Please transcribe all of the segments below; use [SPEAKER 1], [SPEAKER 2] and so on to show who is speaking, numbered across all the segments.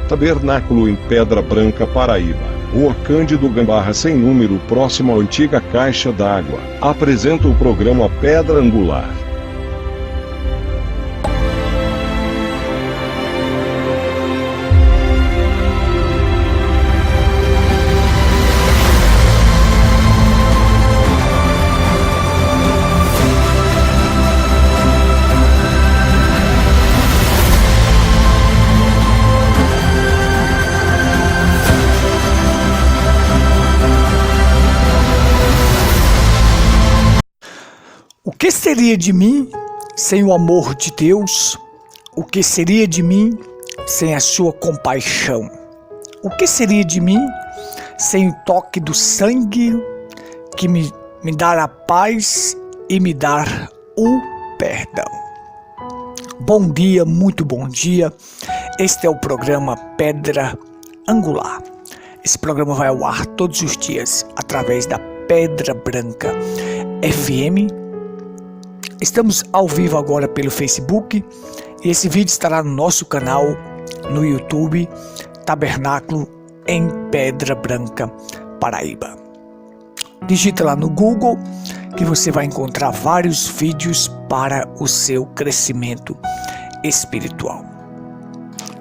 [SPEAKER 1] Tabernáculo em Pedra Branca, Paraíba. Rua Cândido Gambarra sem número, próximo à antiga caixa d'água. Apresenta o programa Pedra Angular.
[SPEAKER 2] O que seria de mim sem o amor de Deus? O que seria de mim sem a sua compaixão? O que seria de mim sem o toque do sangue que me dar a paz e me dar o perdão? Bom dia, muito bom dia. Este é o programa Pedra Angular. Esse programa vai ao ar todos os dias através da Pedra Branca FM. Estamos ao vivo agora pelo Facebook e esse vídeo estará no nosso canal no YouTube, Tabernáculo em Pedra Branca, Paraíba. Digita lá no Google que você vai encontrar vários vídeos para o seu crescimento espiritual.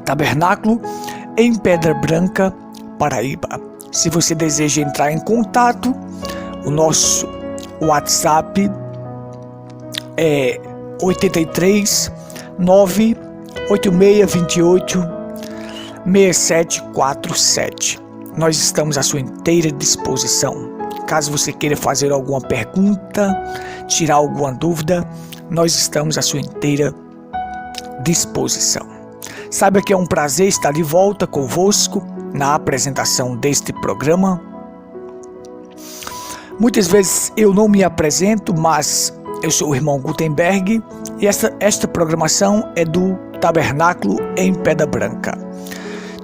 [SPEAKER 2] Tabernáculo em Pedra Branca, Paraíba. Se você deseja entrar em contato, o nosso WhatsApp é 83 98628 6747. Nós estamos à sua inteira disposição. Caso você queira fazer alguma pergunta, tirar alguma dúvida, nós estamos à sua inteira disposição. Saiba que é um prazer estar de volta convosco na apresentação deste programa. Muitas vezes eu não me apresento, mas eu sou o irmão Gutenberg e esta programação é do Tabernáculo em Pedra Branca.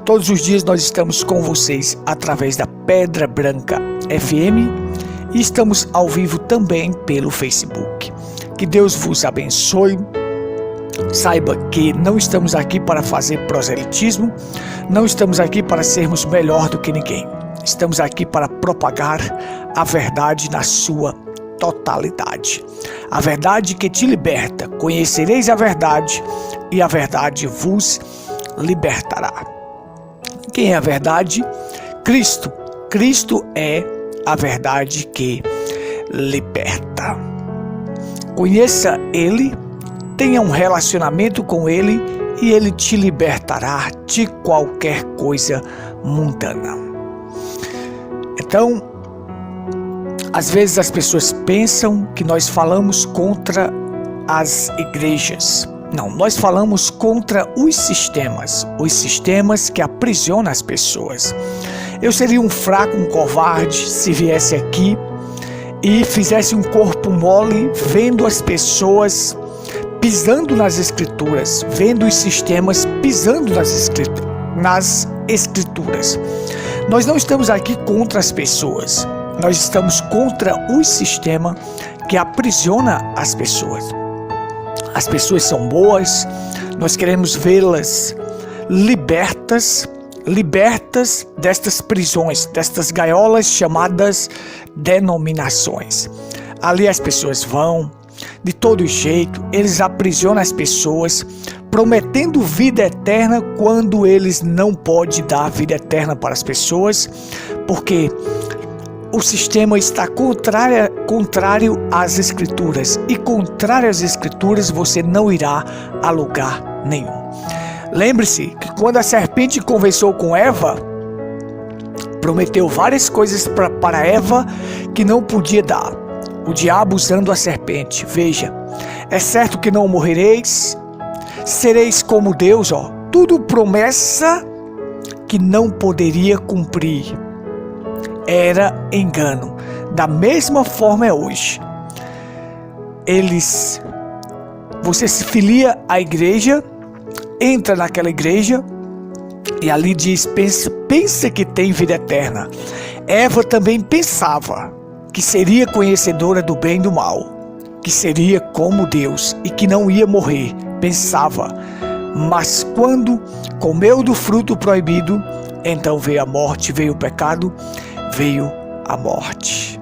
[SPEAKER 2] Todos os dias nós estamos com vocês através da Pedra Branca FM e estamos ao vivo também pelo Facebook. Que Deus vos abençoe. Saiba que não estamos aqui para fazer proselitismo, não estamos aqui para sermos melhor do que ninguém. Estamos aqui para propagar a verdade na sua totalidade. A verdade que te liberta. Conhecereis a verdade e a verdade vos libertará. Quem é a verdade? Cristo. Cristo é a verdade que liberta. Conheça Ele, tenha um relacionamento com Ele e Ele te libertará de qualquer coisa mundana. Então, às vezes as pessoas pensam que nós falamos contra as igrejas. Não, nós falamos contra os sistemas que aprisionam as pessoas. Eu seria um fraco, um covarde se viesse aqui e fizesse um corpo mole vendo as pessoas pisando nas escrituras, vendo os sistemas pisando nas escrituras. Nós não estamos aqui contra as pessoas. Nós estamos contra o sistema que aprisiona as pessoas. As pessoas são boas, nós queremos vê-las libertas destas prisões, destas gaiolas chamadas denominações. Ali as pessoas vão, de todo jeito, eles aprisionam as pessoas, prometendo vida eterna quando eles não podem dar vida eterna para as pessoas, porque o sistema está contrário às escrituras, e contrário às escrituras você não irá a lugar nenhum. Lembre-se que quando a serpente conversou com Eva, prometeu várias coisas para Eva que não podia dar. O diabo usando a serpente. Veja, é certo que não morrereis, sereis como Deus, tudo promessa que não poderia cumprir. Era engano. Da mesma forma é hoje. Você se filia à igreja, entra naquela igreja e ali diz, pensa que tem vida eterna. Eva também pensava que seria conhecedora do bem e do mal, que seria como Deus e que não ia morrer. Pensava, Mas quando comeu do fruto proibido, então veio a morte, veio o pecado, veio a morte.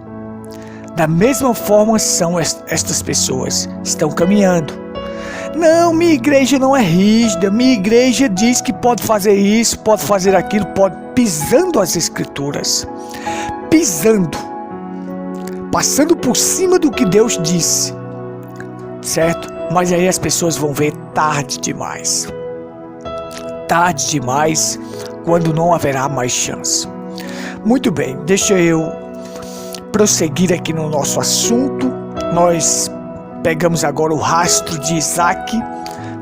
[SPEAKER 2] Da mesma forma são estas pessoas, estão caminhando. Não, minha igreja não é rígida, minha igreja diz que pode fazer isso, pode fazer aquilo, pode, pisando as escrituras, pisando, passando por cima do que Deus disse, certo? Mas aí as pessoas vão ver tarde demais, quando não haverá mais chance. Muito bem, deixa eu prosseguir aqui no nosso assunto. Nós pegamos agora o rastro de Isaac,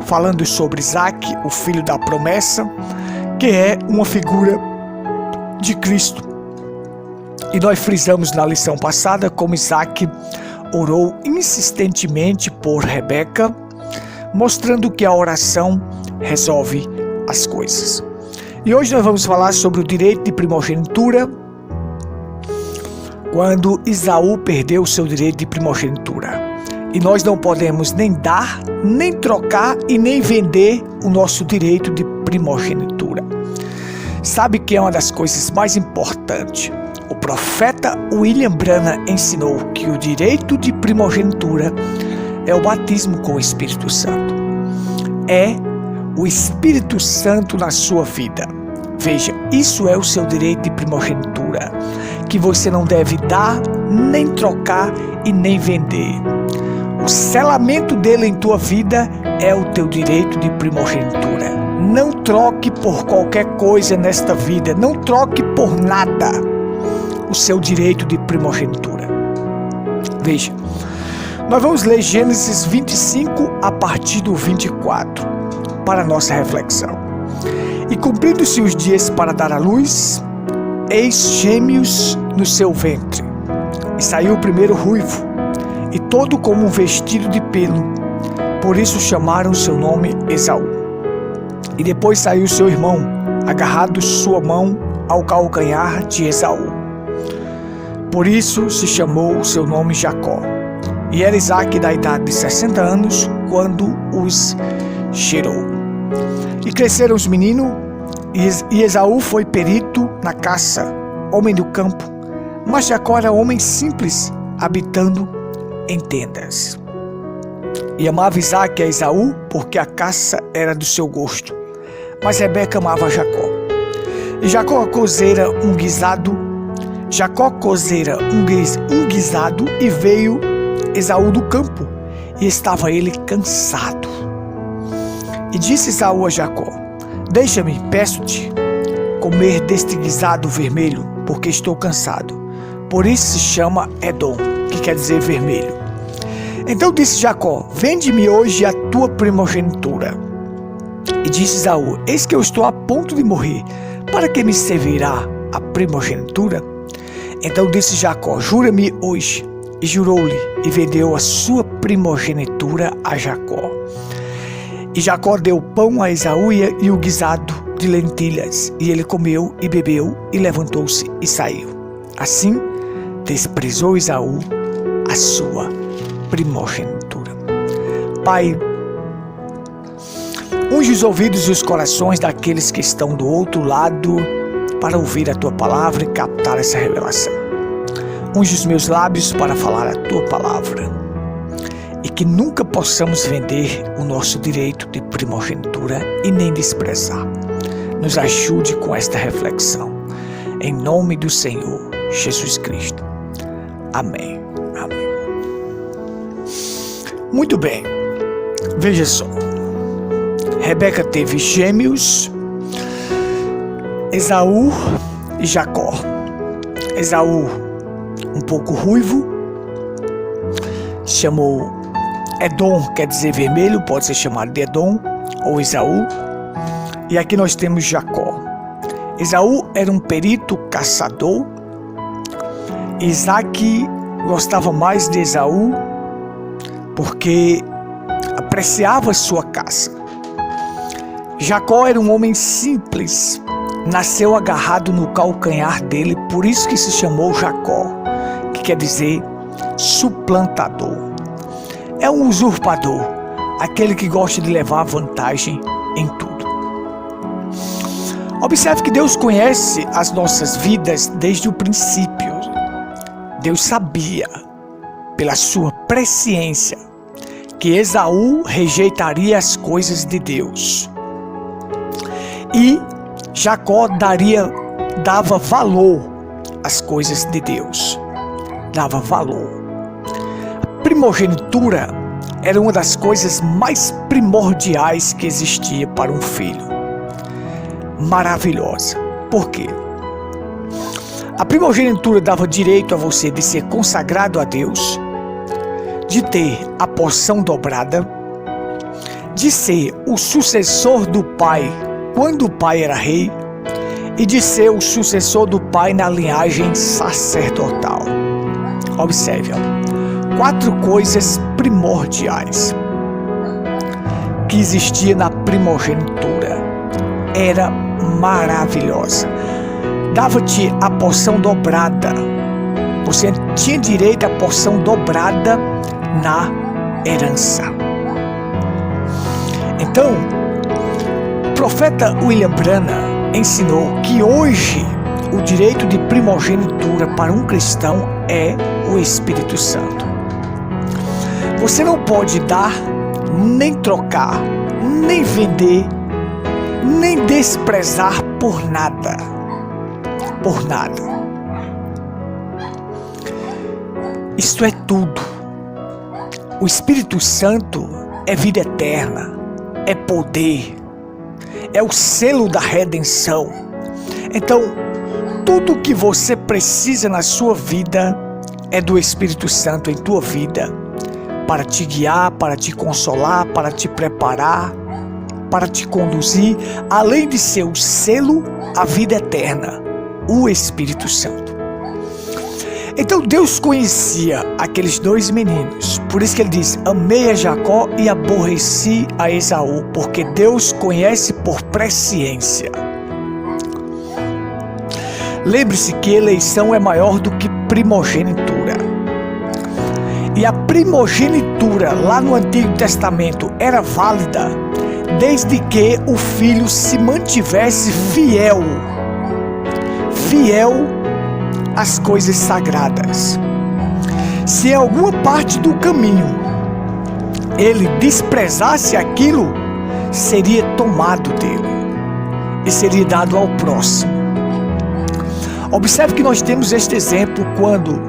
[SPEAKER 2] falando sobre Isaac, o filho da promessa, que é uma figura de Cristo. E nós frisamos na lição passada como Isaac orou insistentemente por Rebeca, mostrando que a oração resolve as coisas. E hoje nós vamos falar sobre o direito de primogenitura, quando Esaú perdeu o seu direito de primogenitura. E nós não podemos nem dar, nem trocar e nem vender o nosso direito de primogenitura. Sabe que é uma das coisas mais importantes? O profeta William Branham ensinou que o direito de primogenitura é o batismo com o Espírito Santo. É o Espírito Santo na sua vida. Veja, isso é o seu direito de primogenitura, que você não deve dar, nem trocar e nem vender. O selamento dele em tua vida é o teu direito de primogenitura. Não troque por qualquer coisa nesta vida, não troque por nada o seu direito de primogenitura. Veja, nós vamos ler Gênesis 25 a partir do 24 para a nossa reflexão. E cumprindo-se os dias para dar à luz, eis gêmeos no seu ventre. E saiu o primeiro ruivo, e todo como um vestido de pelo. Por isso chamaram seu nome Esaú. E depois saiu seu irmão, agarrado sua mão ao calcanhar de Esaú. Por isso se chamou seu nome Jacó. E era Isaac da idade de 60 anos, quando os gerou. E cresceram os meninos, e Esaú foi perito na caça, homem do campo, mas Jacó era homem simples, habitando em tendas. E amava Isaac a Esaú, porque a caça era do seu gosto, mas Rebeca amava Jacó. E Jacó cozera um guisado, e veio Esaú do campo, e estava ele cansado. E disse Esaú a Jacó: deixa-me, peço-te, comer deste guisado vermelho, porque estou cansado. Por isso se chama Edom, que quer dizer vermelho. Então disse Jacó: vende-me hoje a tua primogenitura. E disse Esaú: eis que eu estou a ponto de morrer, para que me servirá a primogenitura? Então disse Jacó: jura-me hoje. E jurou-lhe, e vendeu a sua primogenitura a Jacó. E Jacó deu pão a Esaú e o guisado de lentilhas, e ele comeu e bebeu, e levantou-se e saiu. Assim desprezou Esaú a sua primogenitura. Pai, unge os ouvidos e os corações daqueles que estão do outro lado para ouvir a tua palavra e captar essa revelação. Unge os meus lábios para falar a tua palavra, e que nunca possamos vender o nosso direito de primogenitura e nem desprezar. Nos ajude com esta reflexão, em nome do Senhor Jesus Cristo. Amém. Amém. Muito bem, veja só. Rebeca teve gêmeos, Esaú e Jacó. Esaú, um pouco ruivo, chamou Edom, quer dizer vermelho, pode ser chamado de Edom ou Esaú. E aqui nós temos Jacó. Esaú era um perito caçador. Isaac gostava mais de Esaú porque apreciava sua caça. Jacó era um homem simples, nasceu agarrado no calcanhar dele, por isso que se chamou Jacó, que quer dizer suplantador. É um usurpador, aquele que gosta de levar vantagem em tudo. Observe que Deus conhece as nossas vidas desde o princípio. Deus sabia, pela sua presciência, que Esaú rejeitaria as coisas de Deus. E Jacó dava valor às coisas de Deus. Dava valor. A primogenitura era uma das coisas mais primordiais que existia para um filho. Maravilhosa. Por quê? A primogenitura dava direito a você de ser consagrado a Deus, de ter a porção dobrada, de ser o sucessor do pai quando o pai era rei e de ser o sucessor do pai na linhagem sacerdotal. Observe, 4 coisas primordiais que existia na primogenitura. Era maravilhosa. Dava-te a porção dobrada. Você tinha direito à porção dobrada na herança. Então, o profeta William Branham ensinou que hoje o direito de primogenitura para um cristão é o Espírito Santo. Você não pode dar, nem trocar, nem vender, nem desprezar por nada. Por nada. Isto é tudo. O Espírito Santo é vida eterna, é poder, é o selo da redenção. Então, tudo que você precisa na sua vida é do Espírito Santo em tua vida, para te guiar, para te consolar, para te preparar, para te conduzir, além de ser o selo, a vida eterna, o Espírito Santo. Então Deus conhecia aqueles 2 meninos, por isso que ele diz: amei a Jacó e aborreci a Esaú, porque Deus conhece por presciência. Lembre-se que eleição é maior do que primogenitura. E a primogenitura lá no Antigo Testamento era válida desde que o filho se mantivesse fiel às coisas sagradas. Se em alguma parte do caminho ele desprezasse aquilo, seria tomado dele e seria dado ao próximo. Observe que nós temos este exemplo quando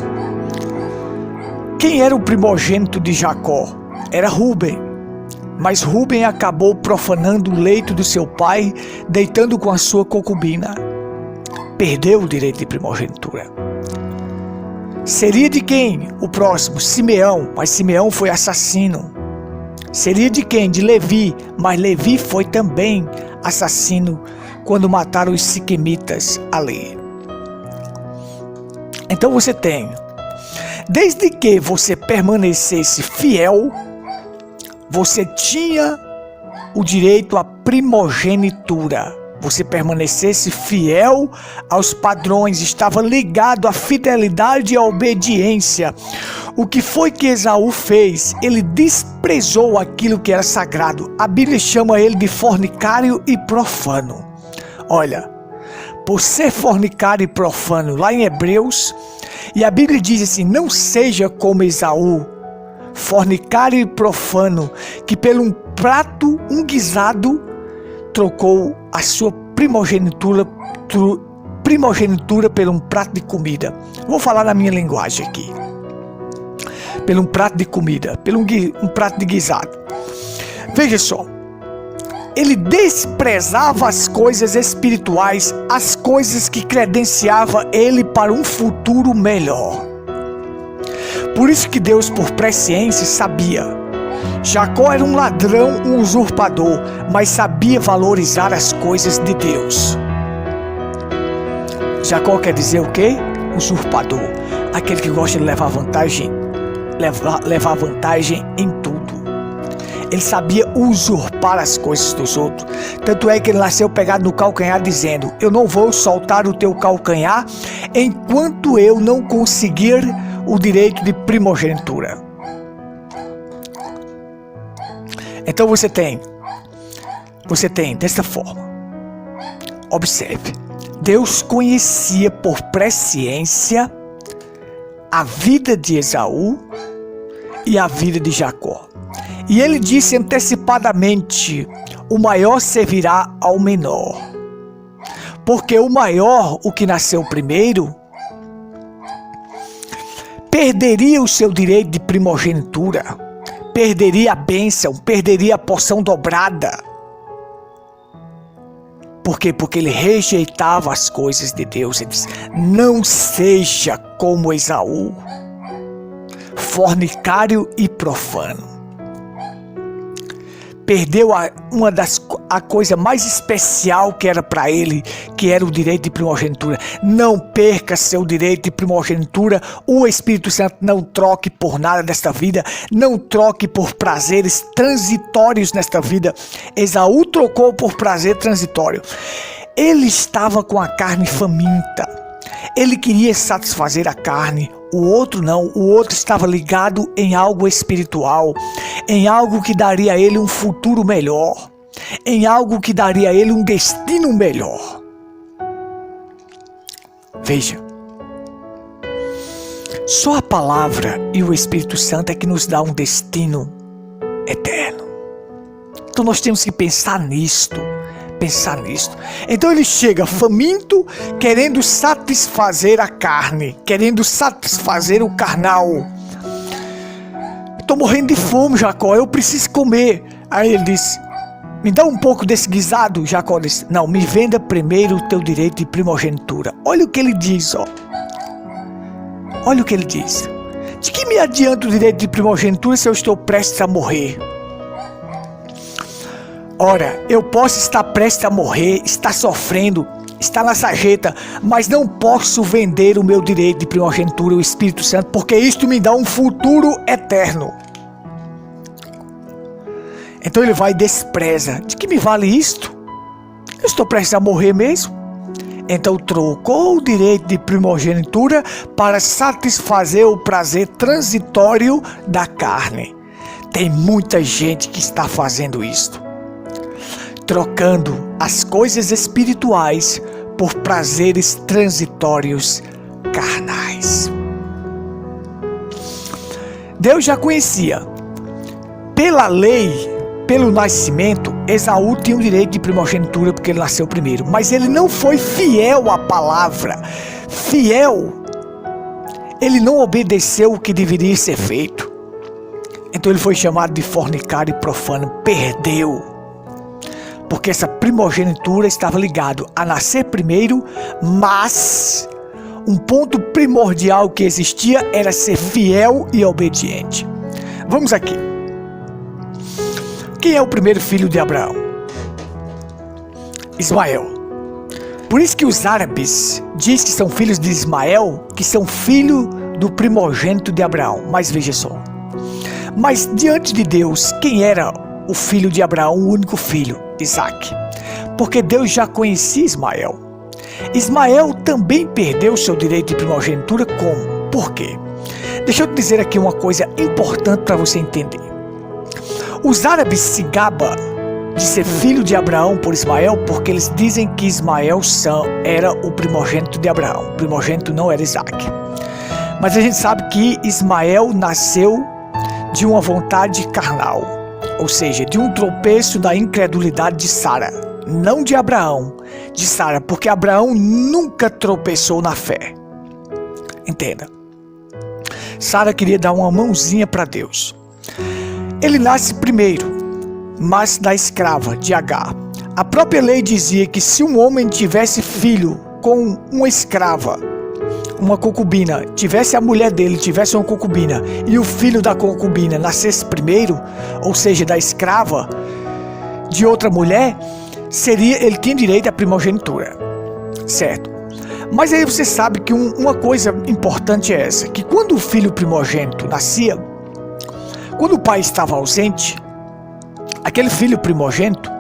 [SPEAKER 2] quem era o primogênito de Jacó? Era Rúben. Mas Rúben acabou profanando o leito do seu pai, deitando com a sua concubina. Perdeu o direito de primogenitura. Seria de quem? O próximo, Simeão, mas Simeão foi assassino. Seria de quem? De Levi, mas Levi foi também assassino quando mataram os siquemitas ali. Então você tem, desde que você permanecesse fiel, você tinha o direito à primogenitura. Você permanecesse fiel aos padrões, estava ligado à fidelidade e à obediência. O que foi que Esaú fez? Ele desprezou aquilo que era sagrado. A Bíblia chama ele de fornicário e profano. Olha, por ser fornicário e profano, lá em Hebreus, e a Bíblia diz assim: não seja como Esaú, fornicário e profano, que pelo um prato, um guisado, trocou a sua primogenitura por um prato de comida. Vou falar na minha linguagem aqui. Pelo um prato de comida, pelo um prato de guisado. Veja só. Ele desprezava as coisas espirituais, as coisas que credenciava ele para um futuro melhor. Por isso que Deus, por presciência, sabia. Jacó era um ladrão, um usurpador, mas sabia valorizar as coisas de Deus. Jacó quer dizer o quê? Usurpador. Aquele que gosta de levar vantagem em tudo. Ele sabia usurpar as coisas dos outros. Tanto é que ele nasceu pegado no calcanhar, dizendo: eu não vou soltar o teu calcanhar enquanto eu não conseguir o direito de primogenitura. Então você tem você tem desta forma. Observe. Deus conhecia por presciência a vida de Esaú e a vida de Jacó. E ele disse antecipadamente: o maior servirá ao menor. Porque o maior, o que nasceu primeiro, perderia o seu direito de primogenitura, perderia a bênção, perderia a porção dobrada. Por quê? Porque ele rejeitava as coisas de Deus. Ele disse: não seja como Esaú, fornicário e profano. Perdeu a coisa mais especial que era para ele, que era o direito de primogenitura. Não perca seu direito de primogenitura. O Espírito Santo não troque por nada desta vida. Não troque por prazeres transitórios nesta vida. Esaú trocou por prazer transitório. Ele estava com a carne faminta. Ele queria satisfazer a carne. O outro não, o outro estava ligado em algo espiritual, em algo que daria a ele um futuro melhor, em algo que daria a ele um destino melhor. Veja, só a palavra e o Espírito Santo é que nos dá um destino eterno. Então nós temos que pensar nisto. Então ele chega faminto, querendo satisfazer a carne, querendo satisfazer o carnal. Estou morrendo de fome, Jacó, eu preciso comer. Aí ele disse: me dá um pouco desse guisado. Jacó disse: não, me venda primeiro o teu direito de primogenitura. Olha o que ele diz, ó. Olha o que ele diz: de que me adianta o direito de primogenitura se eu estou prestes a morrer? Ora, eu posso estar prestes a morrer, estar sofrendo, estar na sarjeta, mas não posso vender o meu direito de primogenitura, o Espírito Santo, porque isto me dá um futuro eterno. Então ele vai e despreza. De que me vale isto? Eu estou prestes a morrer mesmo. Então trocou o direito de primogenitura para satisfazer o prazer transitório da carne. Tem muita gente que está fazendo isto, trocando as coisas espirituais por prazeres transitórios carnais. Deus já conhecia. Pela lei, pelo nascimento, Esaú tinha o direito de primogenitura porque ele nasceu primeiro. Mas ele não foi fiel à palavra. Ele não obedeceu o que deveria ser feito. Então ele foi chamado de fornicário e profano. Perdeu. Porque essa primogenitura estava ligado a nascer primeiro, mas um ponto primordial que existia era ser fiel e obediente. Vamos aqui. Quem é o primeiro filho de Abraão? Ismael. Por isso que os árabes dizem que são filhos de Ismael, que são filhos do primogênito de Abraão. Mas veja só. Mas diante de Deus, quem era o filho de Abraão, o único filho? Isaac. Porque Deus já conhecia Ismael. Ismael também perdeu seu direito de primogenitura. Como? Por quê? Deixa eu te dizer aqui uma coisa importante para você entender. Os árabes se gabam de ser filho de Abraão por Ismael porque eles dizem que Ismael era o primogênito de Abraão. O primogênito não era Isaac. Mas a gente sabe que Ismael nasceu de uma vontade carnal. Ou seja, de um tropeço da incredulidade de Sara. Não de Abraão, de Sara, porque Abraão nunca tropeçou na fé. Entenda. Sara queria dar uma mãozinha para Deus. Ele nasce primeiro, mas da escrava, de Agar. A própria lei dizia que se um homem tivesse filho com uma escrava, uma concubina, tivesse a mulher dele, tivesse uma concubina, e o filho da concubina nascesse primeiro, ou seja, da escrava de outra mulher, ele tinha direito à primogenitura, certo? Mas aí você sabe que uma coisa importante é essa, que quando o filho primogênito nascia, quando o pai estava ausente, aquele filho primogênito,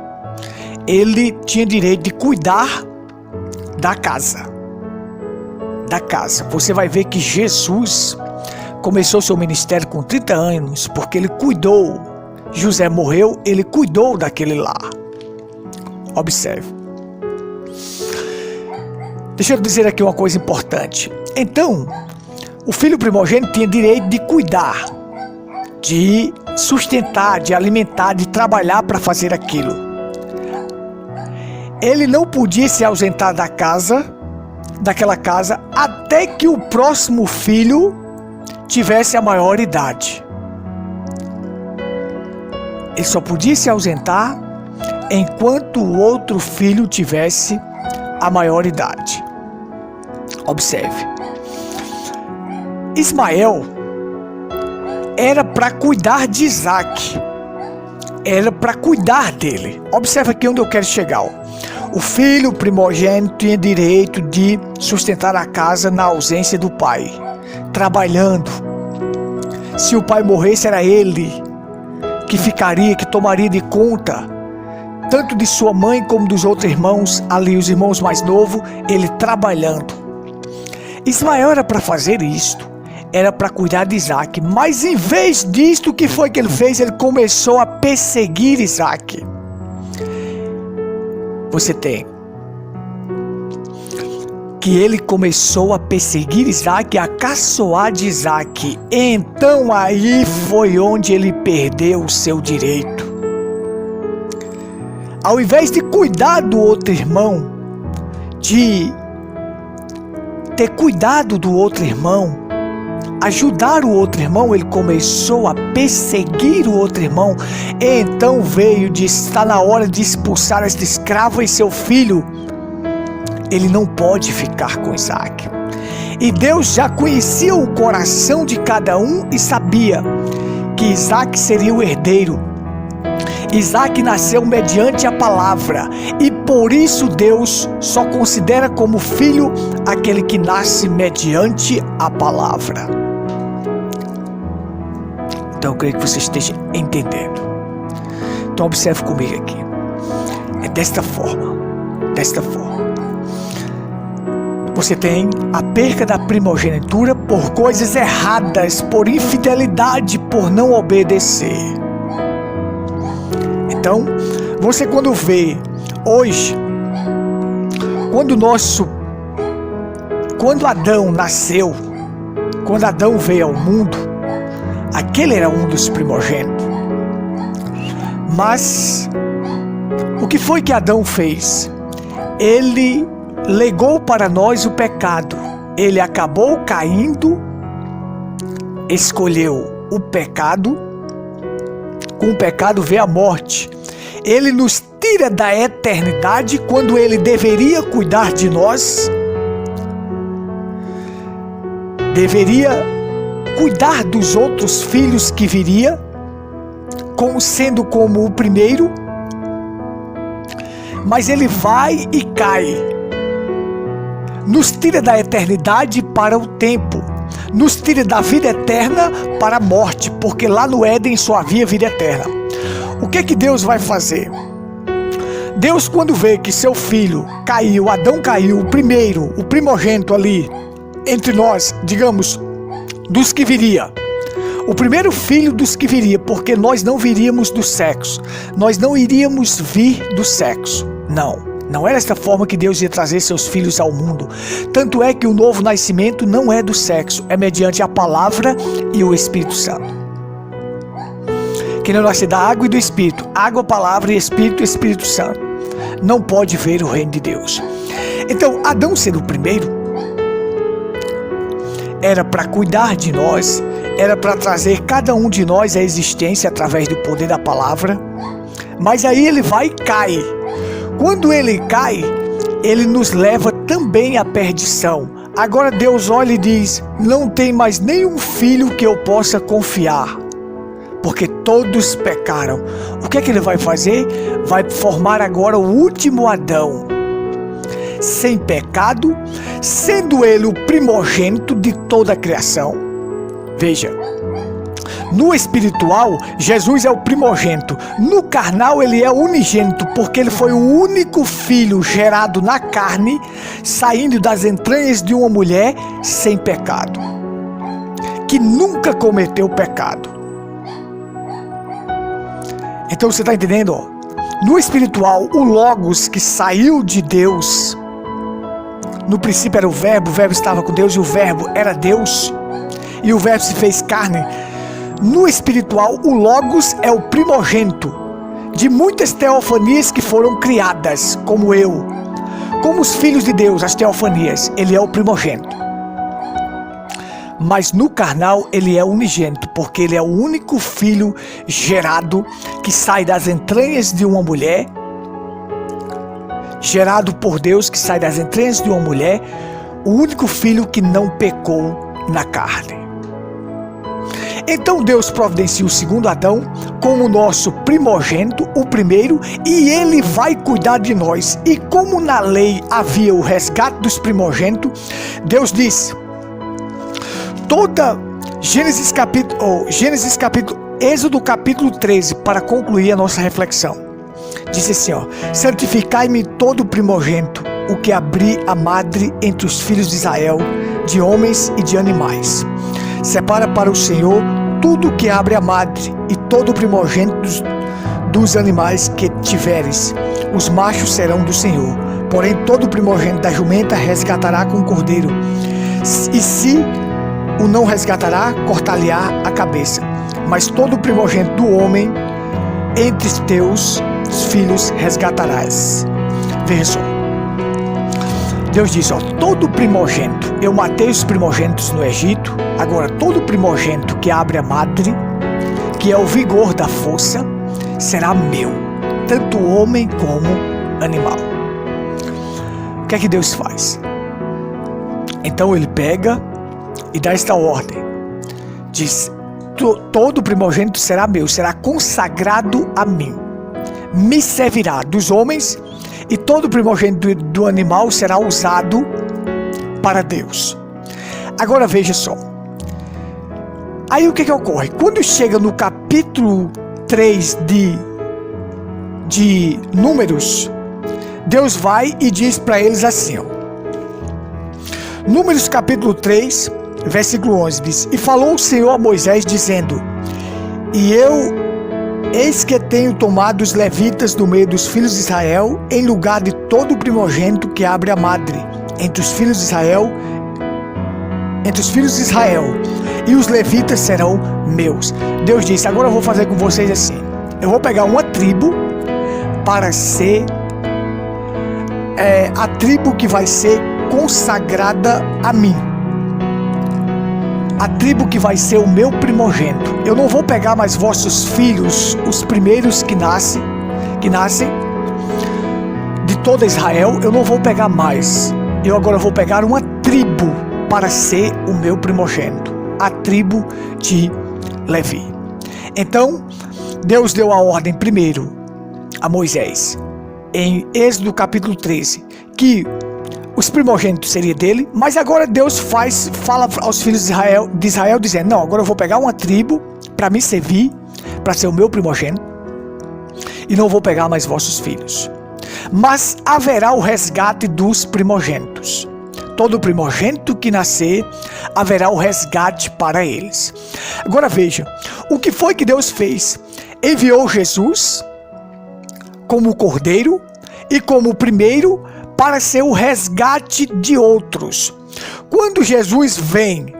[SPEAKER 2] ele tinha direito de cuidar da casa. Você vai ver que Jesus começou seu ministério com 30 anos, porque ele cuidou. José morreu, ele cuidou daquele lar. Observe. Deixa eu dizer aqui uma coisa importante. Então, o filho primogênito tinha direito de cuidar, de sustentar, de alimentar, de trabalhar para fazer aquilo. Ele não podia se ausentar daquela casa, até que o próximo filho tivesse a maior idade. Ele só podia se ausentar enquanto o outro filho tivesse a maior idade. Observe. Ismael era para cuidar de Isaac. Era para cuidar dele. Observe aqui onde eu quero chegar. O filho primogênito tinha direito de sustentar a casa na ausência do pai, trabalhando. Se o pai morresse, era ele que ficaria, que tomaria de conta, tanto de sua mãe como dos outros irmãos, ali os irmãos mais novos, ele trabalhando. Ismael era para fazer isto, era para cuidar de Isaac, mas em vez disto, o que foi que ele fez? Ele começou a perseguir Isaac. Você tem que ele começou a perseguir Isaac, a caçoar de Isaac. Então aí foi onde ele perdeu o seu direito. Ao invés de cuidar do outro irmão, de ter cuidado do outro irmão, ajudar o outro irmão, ele começou a perseguir o outro irmão. Então veio de estar na hora de expulsar este escravo e seu filho. Ele não pode ficar com Isaac. E Deus já conhecia o coração de cada um e sabia que Isaac seria o herdeiro. Isaac nasceu mediante a palavra, e por isso Deus só considera como filho aquele que nasce mediante a palavra. Então eu creio que você esteja entendendo. Então observe comigo aqui. É desta forma. Você tem a perca da primogenitura por coisas erradas, por infidelidade, por não obedecer. Então, você quando vê hoje, quando Adão nasceu, quando Adão veio ao mundo, aquele era um dos primogênitos. Mas o que foi que Adão fez? Ele legou para nós o pecado. Ele acabou caindo, escolheu o pecado. Com o pecado veio a morte. Ele nos tira da eternidade quando ele deveria cuidar de nós. Deveria cuidar dos outros filhos que viria, sendo como o primeiro. Mas ele vai e cai. Nos tira da eternidade para o tempo. Nos tira da vida eterna para a morte, porque lá no Éden só havia vida eterna. O que Deus vai fazer? Deus, quando vê que seu filho caiu, Adão caiu, o primeiro, o primogênito ali, entre nós, digamos, dos que viria, o primeiro filho dos que viria, porque nós não viríamos do sexo, nós não iríamos vir do sexo, não era esta forma que Deus ia trazer seus filhos ao mundo. Tanto é que o novo nascimento não é do sexo, é mediante a palavra e o Espírito Santo. Quem não nasce da água e do Espírito, água, palavra e Espírito Santo, não pode ver o reino de Deus. Então, Adão sendo o primeiro, era para cuidar de nós, era para trazer cada um de nós à existência através do poder da palavra. Mas aí ele vai e cai. Quando ele cai, ele nos leva também à perdição. Agora Deus olha e diz: não tem mais nenhum filho que eu possa confiar, porque todos pecaram. O que é que ele vai fazer? Vai formar agora o último Adão, sem pecado, sendo ele o primogênito de toda a criação. Veja, no espiritual, Jesus é o primogênito. No carnal, ele é o unigênito, porque ele foi o único filho gerado na carne, saindo das entranhas de uma mulher sem pecado, que nunca cometeu pecado. Então você está entendendo? No espiritual, o Logos que saiu de Deus, no princípio era o Verbo estava com Deus e o Verbo era Deus, e o Verbo se fez carne. No espiritual, o Logos é o primogênito de muitas teofanias que foram criadas, como eu, como os filhos de Deus, as teofanias, ele é o primogênito. Mas no carnal ele é unigênito, porque ele é o único filho gerado que sai das entranhas de uma mulher, gerado por Deus, que sai das entranhas de uma mulher, o único filho que não pecou na carne. Então Deus providencia o segundo Adão como nosso primogênito, o primeiro, e ele vai cuidar de nós. E como na lei havia o resgate dos primogênitos, Deus disse, Êxodo capítulo 13, para concluir a nossa reflexão, diz assim, santificai-me todo primogênito, o que abrir a madre entre os filhos de Israel, de homens e de animais. Separa para o Senhor tudo que abre a madre, e todo primogênito dos animais que tiveres, os machos serão do Senhor. Porém todo primogênito da jumenta resgatará com o cordeiro, e se o não resgatará, cortar-lhe-á a cabeça. Mas todo primogênito do homem, entre teus filhos resgatarás. Veja só. Deus diz, todo primogênito, eu matei os primogênitos no Egito, agora todo primogênito que abre a madre, que é o vigor da força, será meu, tanto homem como animal. O que é que Deus faz? Então ele pega e dá esta ordem, diz, todo primogênito será meu, será consagrado a mim, me servirá dos homens, e todo primogênito do animal será usado para Deus. Agora veja só, aí o que ocorre? Quando chega no capítulo 3 de Números, Deus vai e diz para eles assim, Números capítulo 3, versículo 11, diz, e falou o Senhor a Moisés, dizendo, eis que tenho tomado os levitas do meio dos filhos de Israel, em lugar de todo o primogênito que abre a madre, entre os filhos de Israel, e os levitas serão meus. Deus disse, agora eu vou fazer com vocês assim, eu vou pegar uma tribo para ser a tribo que vai ser consagrada a mim, a tribo que vai ser o meu primogênito. Eu não vou pegar mais vossos filhos, os primeiros que nascem de toda Israel, eu não vou pegar mais. Eu agora vou pegar uma tribo para ser o meu primogênito, a tribo de Levi. Então, Deus deu a ordem primeiro a Moisés, em Êxodo capítulo 13, que os primogênitos seriam dele, mas agora Deus fala aos filhos de Israel dizendo, não, agora eu vou pegar uma tribo para me servir, para ser o meu primogênito, e não vou pegar mais vossos filhos. Mas haverá o resgate dos primogênitos. Todo primogênito que nascer, haverá o resgate para eles. Agora veja, o que foi que Deus fez? Enviou Jesus como cordeiro e como primeiro para ser o resgate de outros. Quando Jesus vem,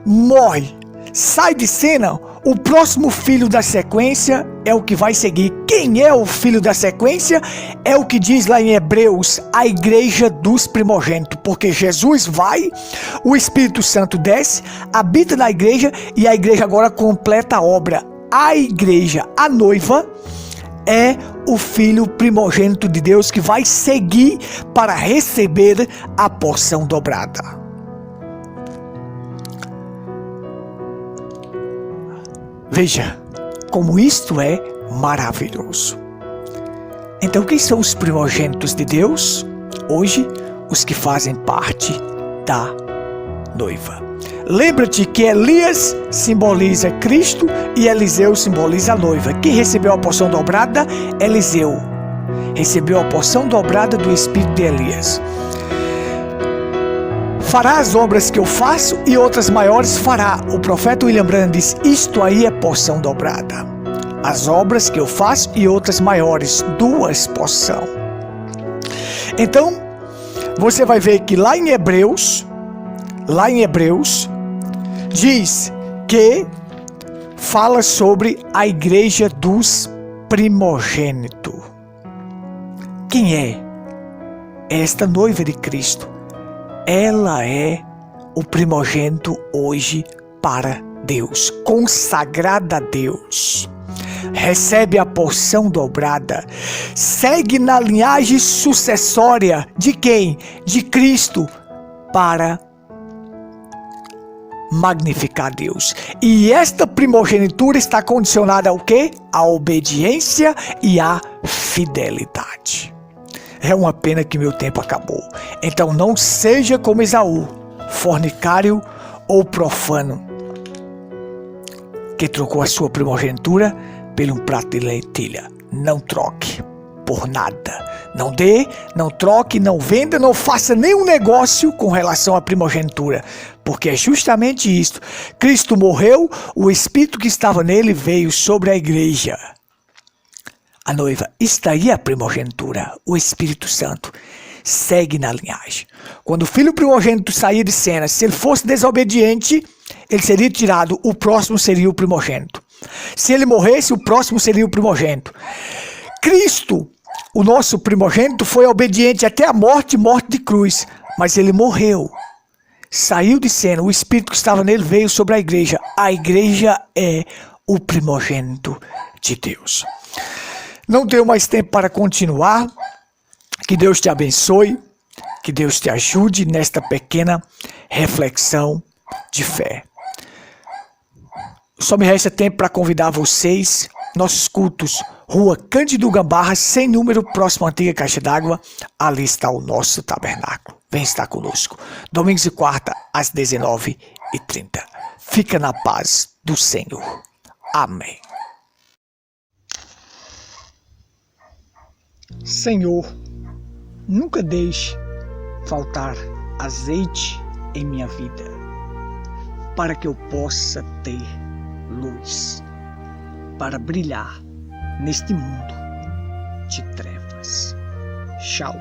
[SPEAKER 2] morre, sai de cena, o próximo filho da sequência é o que vai seguir. Quem é o filho da sequência? É o que diz lá em Hebreus, a igreja dos primogênitos. Porque Jesus vai, o Espírito Santo desce, habita na igreja e a igreja agora completa a obra. A igreja, a noiva, é o filho primogênito de Deus que vai seguir para receber a porção dobrada. Veja como isto é maravilhoso. Então, quem são os primogênitos de Deus? Hoje, os que fazem parte da noiva. Lembra-te que Elias simboliza Cristo e Eliseu simboliza a noiva. Quem recebeu a porção dobrada? Eliseu. Recebeu a porção dobrada do espírito de Elias. Fará as obras que eu faço e outras maiores fará. O profeta William Branham diz, isto aí é porção dobrada. as obras que eu faço e outras maiores, 2 porção. Então, você vai ver que lá em Hebreus, diz que fala sobre a igreja dos primogênitos. Quem é esta noiva de Cristo? Ela é o primogênito hoje para Deus, consagrada a Deus. Recebe a porção dobrada, segue na linhagem sucessória de quem? De Cristo, para magnificar Deus. E esta primogenitura está condicionada ao quê? A obediência e a fidelidade. É uma pena que meu tempo acabou. Então não seja como Esaú, fornicário ou profano, que trocou a sua primogenitura por um prato de lentilha. Não troque por nada. Não dê, não troque, não venda, não faça nenhum negócio com relação à primogenitura. Porque é justamente isto. Cristo morreu, o Espírito que estava nele veio sobre a igreja. A noiva, está aí a primogenitura, o Espírito Santo. Segue na linhagem. Quando o filho primogênito sair de cena, se ele fosse desobediente, ele seria tirado, o próximo seria o primogênito. Se ele morresse, o próximo seria o primogênito. Cristo, o nosso primogênito, foi obediente até a morte de cruz, mas ele morreu. Saiu de cena, o Espírito que estava nele veio sobre a igreja. A igreja é o primogênito de Deus. Não tenho mais tempo para continuar. Que Deus te abençoe, que Deus te ajude nesta pequena reflexão de fé. Só me resta tempo para convidar vocês, nossos cultos, Rua Cândido Gambarra, sem número, próximo à antiga Caixa d'Água. Ali está o nosso tabernáculo. Vem estar conosco. Domingos e quarta, às 19h30. Fica na paz do Senhor. Amém. Senhor, nunca deixe faltar azeite em minha vida, para que eu possa ter luz, para brilhar neste mundo de trevas. Tchau.